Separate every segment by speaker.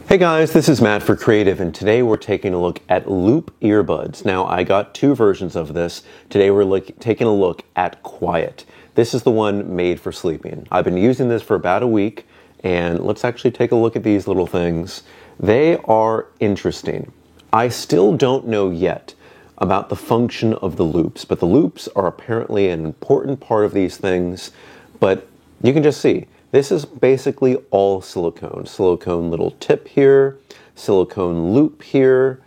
Speaker 1: Hey guys, this is Matt for Creative, and today we're taking a look at Loop earbuds. Now, I got two versions of this. Today we're taking a look at Quiet. This is the one made for sleeping. I've been using this for about a week, and let's actually take a look at these little things. They are interesting. I still don't know yet about the function of the loops, but the loops are apparently an important part of these things, but you can just see. This is basically all silicone. Silicone little tip here, silicone loop here.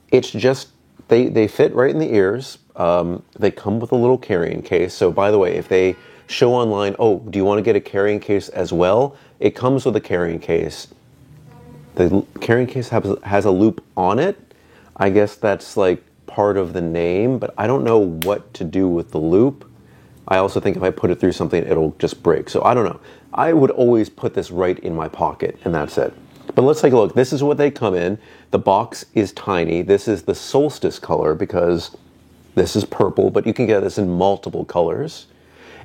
Speaker 1: It's just, they fit right in the ears. They come with a little carrying case. So by the way, if they show online, oh, do you want to get a carrying case as well? It comes with a carrying case. The carrying case has a loop on it. I guess that's like part of the name, but I don't know what to do with the loop. I also think if I put it through something, it'll just break. So I don't know. I would always put this right in my pocket, and that's it. But let's take a look. This is what they come in. The box is tiny. This is the Solstice color because this is purple, but you can get this in multiple colors.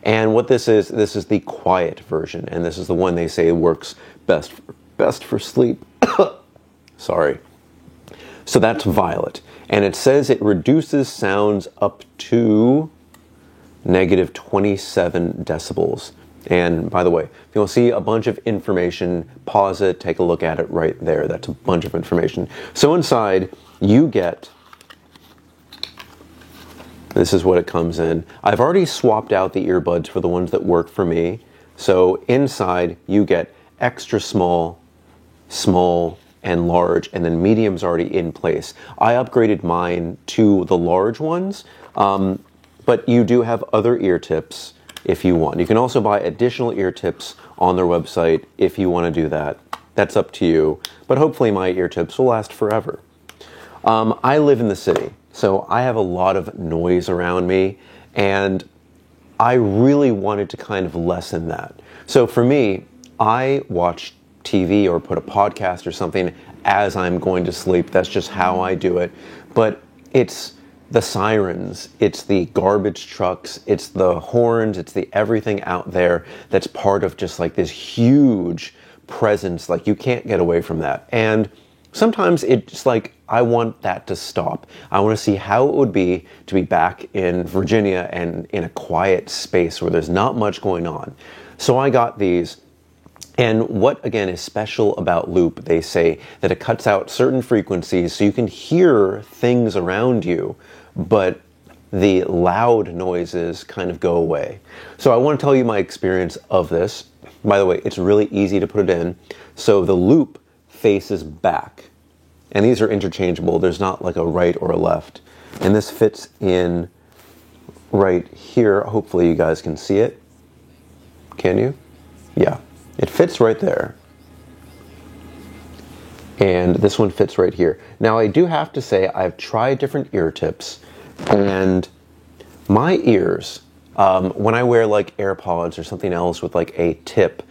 Speaker 1: And what this is the Quiet version, and this is the one they say works best for sleep. Sorry. So that's violet. And it says it reduces sounds up to negative 27 decibels. And by the way, if you want to see a bunch of information, pause it, take a look at it right there. That's a bunch of information. So inside, you get, this is what it comes in. I've already swapped out the earbuds for the ones that work for me. So inside, you get extra small, small, and large, and then medium's already in place. I upgraded mine to the large ones, but you do have other ear tips if you want. You can also buy additional ear tips on their website if you want to do that. That's up to you, but hopefully my ear tips will last forever. I live in the city, so I have a lot of noise around me, and I really wanted to kind of lessen that. So for me, I watch TV or put a podcast or something as I'm going to sleep. That's just how I do it. But it's the sirens, it's the garbage trucks, it's the horns, it's the everything out there that's part of just like this huge presence. Like you can't get away from that. And sometimes it's like, I want that to stop. I want to see how it would be to be back in Virginia and in a quiet space where there's not much going on. So I got these. And what, again, is special about Loop, they say that it cuts out certain frequencies so you can hear things around you, but the loud noises kind of go away. So I want to tell you my experience of this. By the way, it's really easy to put it in. So the Loop faces back, and these are interchangeable. There's not like a right or a left. And this fits in right here. Hopefully you guys can see it. Can you? Yeah. It fits right there. And this one fits right here. Now I do have to say I've tried different ear tips, and my ears, when I wear like AirPods or something else with like a tip,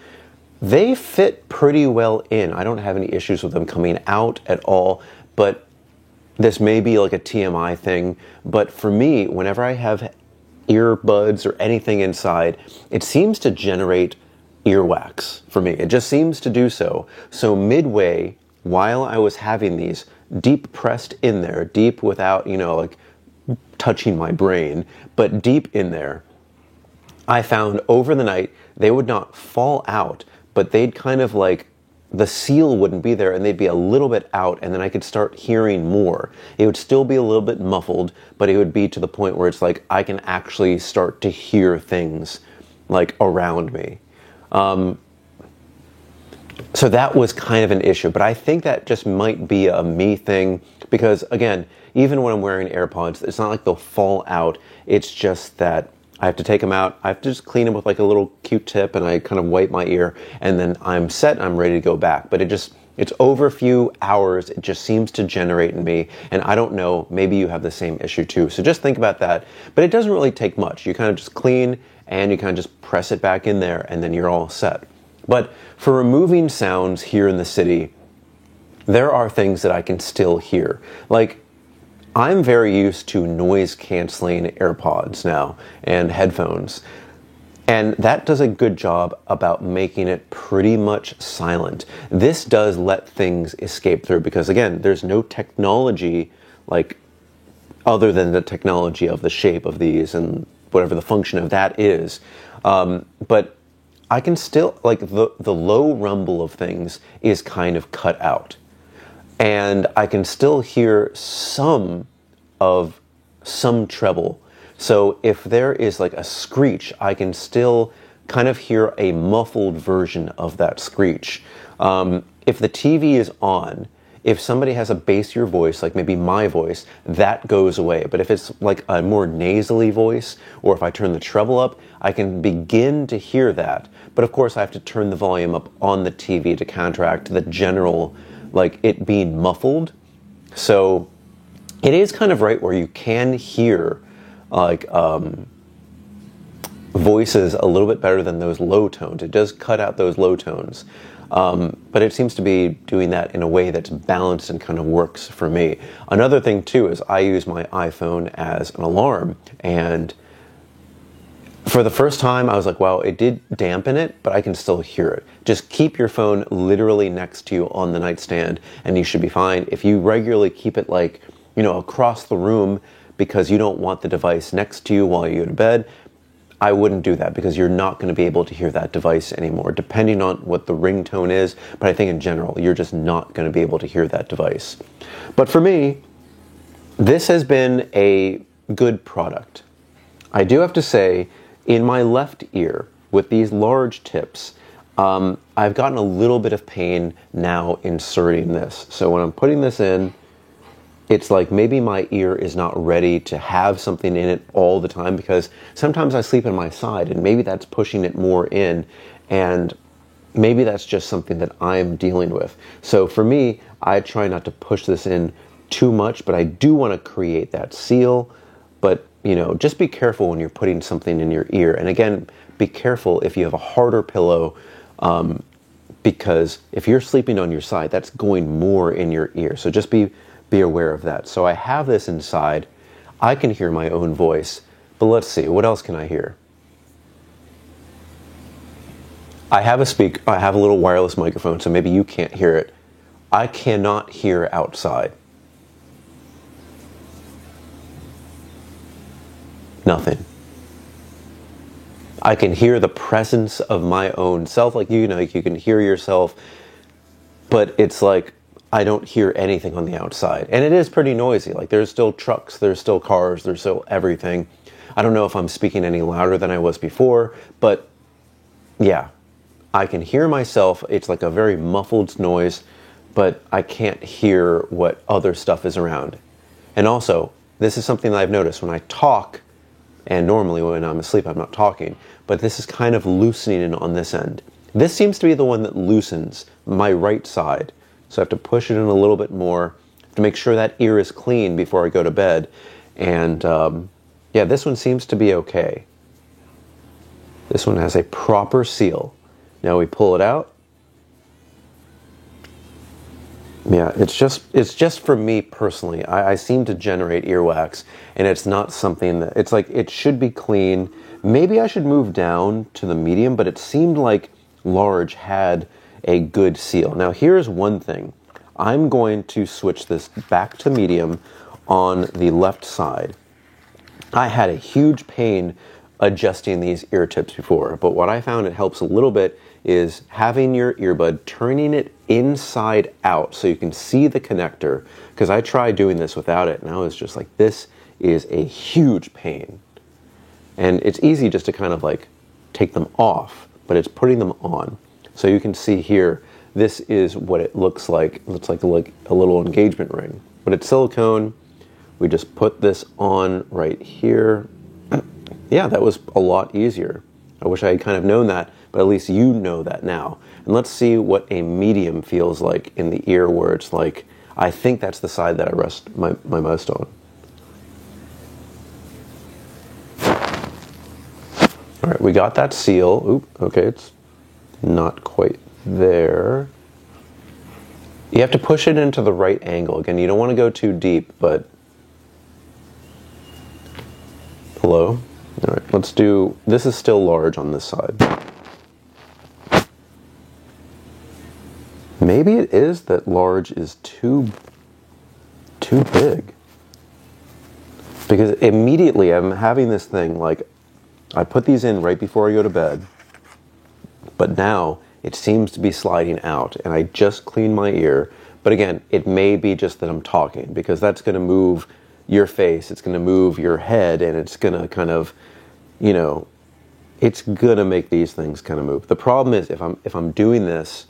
Speaker 1: they fit pretty well in. I don't have any issues with them coming out at all, but this may be like a TMI thing. But for me, whenever I have earbuds or anything inside, it seems to generate earwax for me. It just seems to do so. So midway, while I was having these deep pressed in there, deep without, like touching my brain, but deep in there, I found over the night they would not fall out, but they'd kind of like, the seal wouldn't be there and they'd be a little bit out, and then I could start hearing more. It would still be a little bit muffled, but it would be to the point where it's like I can actually start to hear things like around me. So that was kind of an issue, but I think that just might be a me thing because, again, even when I'm wearing AirPods, it's not like they'll fall out. It's just that I have to take them out. I have to just clean them with like a little Q-tip, and I kind of wipe my ear, and then I'm set. I'm ready to go back. But it's over a few hours. It just seems to generate in me, and I don't know. Maybe you have the same issue too. So just think about that. But it doesn't really take much. You kind of just clean, and you kind of just press it back in there, and then you're all set. But for removing sounds here in the city, there are things that I can still hear. Like, I'm very used to noise-canceling AirPods now and headphones. And that does a good job about making it pretty much silent. This does let things escape through because, again, there's no technology like other than the technology of the shape of these and whatever the function of that is. But I can still, like, the low rumble of things is kind of cut out. And I can still hear some treble. So if there is like a screech, I can still kind of hear a muffled version of that screech. If the TV is on, if somebody has a bassier voice, like maybe my voice, that goes away. But if it's like a more nasally voice, or if I turn the treble up, I can begin to hear that. But of course I have to turn the volume up on the TV to counteract the general, like it being muffled. So it is kind of right where you can hear like voices a little bit better than those low tones. It does cut out those low tones, but it seems to be doing that in a way that's balanced and kind of works for me. Another thing too is I use my iPhone as an alarm, and for the first time I was like, wow, it did dampen it, but I can still hear it. Just keep your phone literally next to you on the nightstand and you should be fine. If you regularly keep it like, you know, across the room because you don't want the device next to you while you go to bed, I wouldn't do that because you're not going to be able to hear that device anymore, depending on what the ringtone is. But I think in general, you're just not going to be able to hear that device. But for me, this has been a good product. I do have to say, in my left ear, with these large tips, I've gotten a little bit of pain now inserting this. So when I'm putting this in, it's like maybe my ear is not ready to have something in it all the time, because sometimes I sleep on my side and maybe that's pushing it more in, and maybe that's just something that I'm dealing with. So for me, I try not to push this in too much, but I do want to create that seal. But, you know, just be careful when you're putting something in your ear. And again, be careful if you have a harder pillow, because if you're sleeping on your side, that's going more in your ear. So just be aware of that. So I have this inside. I can hear my own voice, but let's see, what else can I hear? I have a little wireless microphone, so maybe you can't hear it. I cannot hear outside. Nothing. I can hear the presence of my own self, like, you know, you can hear yourself, but it's like I don't hear anything on the outside. And it is pretty noisy. Like, there's still trucks, there's still cars, there's still everything. I don't know if I'm speaking any louder than I was before, but yeah, I can hear myself. It's like a very muffled noise, but I can't hear what other stuff is around. And also, this is something that I've noticed when I talk, and normally when I'm asleep I'm not talking, but this is kind of loosening on this end. This seems to be the one that loosens my right side. So I have to push it in a little bit more to make sure that ear is clean before I go to bed. And yeah, this one seems to be okay. This one has a proper seal. Now we pull it out. Yeah, it's just for me personally. I seem to generate earwax, and it's not something that, it's like, it should be clean. Maybe I should move down to the medium, but it seemed like large had a good seal. Now here's one thing. I'm going to switch this back to medium on the left side. I had a huge pain adjusting these ear tips before, but what I found it helps a little bit is having your earbud, turning it inside out so you can see the connector, because I tried doing this without it and I was just like, this is a huge pain. And it's easy just to kind of like take them off, but it's putting them on. So you can see here, this is what it looks like. It looks like a little engagement ring, but it's silicone. We just put this on right here. Yeah, that was a lot easier. I wish I had kind of known that, but at least you know that now. And let's see what a medium feels like in the ear, where it's like, I think that's the side that I rest my most on. All right, we got that seal. Oop, okay, it's not quite there. You have to push it into the right angle. Again, you don't want to go too deep, but hello? All right, Let's do, this is still large on this side. Maybe it is that large is too big. Because immediately I'm having this thing, like, I put these in right before I go to bed, but now it seems to be sliding out, and I just cleaned my ear. But again, it may be just that I'm talking, because that's going to move your face, it's going to move your head, and it's going to kind of, you know, it's going to make these things kind of move. The problem is, if I'm doing this,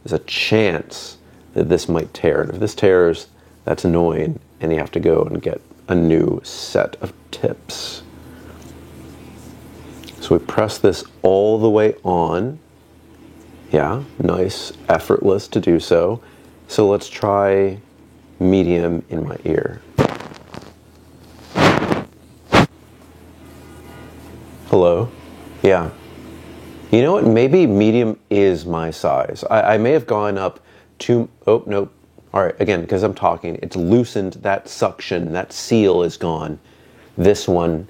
Speaker 1: there's a chance that this might tear. And if this tears, that's annoying, and you have to go and get a new set of tips. So we press this all the way on. Yeah, nice, effortless to do so. So let's try medium in my ear. Hello? Yeah. You know what? Maybe medium is my size. I may have gone up to, oh, nope. All right, again, because I'm talking, it's loosened, that suction, that seal is gone. This one,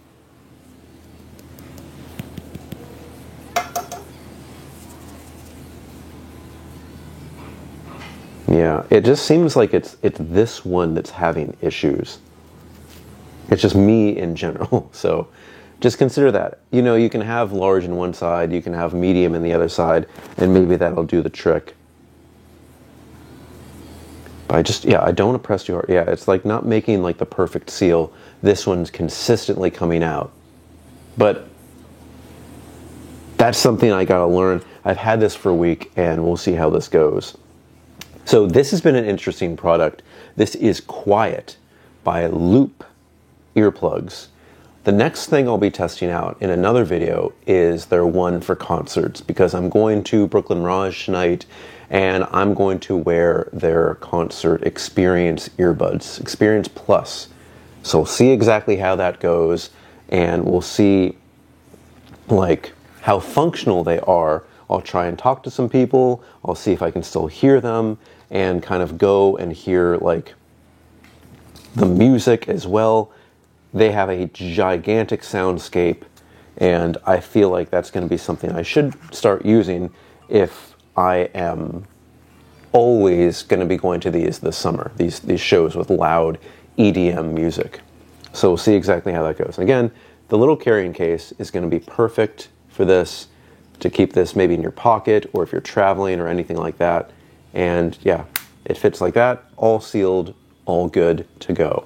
Speaker 1: yeah, it just seems like it's this one that's having issues. It's just me in general, so just consider that. You know, you can have large in one side, you can have medium in the other side, and maybe that'll do the trick. But I don't want to press too hard. Yeah, it's like not making like the perfect seal. This one's consistently coming out. But that's something I gotta learn. I've had this for a week, and we'll see how this goes. So this has been an interesting product. This is Quiet by Loop earplugs. The next thing I'll be testing out in another video is their one for concerts, because I'm going to Brooklyn Raj tonight, and I'm going to wear their concert Experience earbuds, Experience Plus. So we'll see exactly how that goes, and we'll see like how functional they are. I'll try and talk to some people, I'll see if I can still hear them, and kind of go and hear like the music as well. They have a gigantic soundscape, and I feel like that's going to be something I should start using if I am always going to be going to these this summer, these shows with loud EDM music. So we'll see exactly how that goes. And again, the little carrying case is going to be perfect for this, to keep this maybe in your pocket, or if you're traveling or anything like that. And yeah, it fits like that, all sealed, all good to go.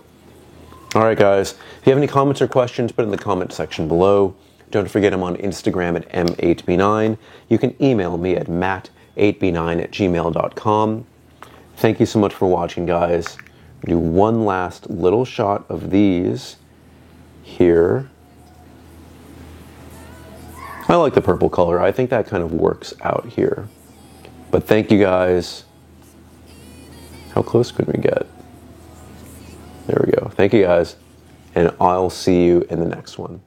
Speaker 1: All right, guys, if you have any comments or questions, put it in the comment section below. Don't forget I'm on Instagram at m8b9. You can email me at matt8b9@gmail.com. Thank you so much for watching, guys. Do one last little shot of these here. I like the purple color. I think that kind of works out here. But thank you, guys. How close could we get? There we go. Thank you, guys. And I'll see you in the next one.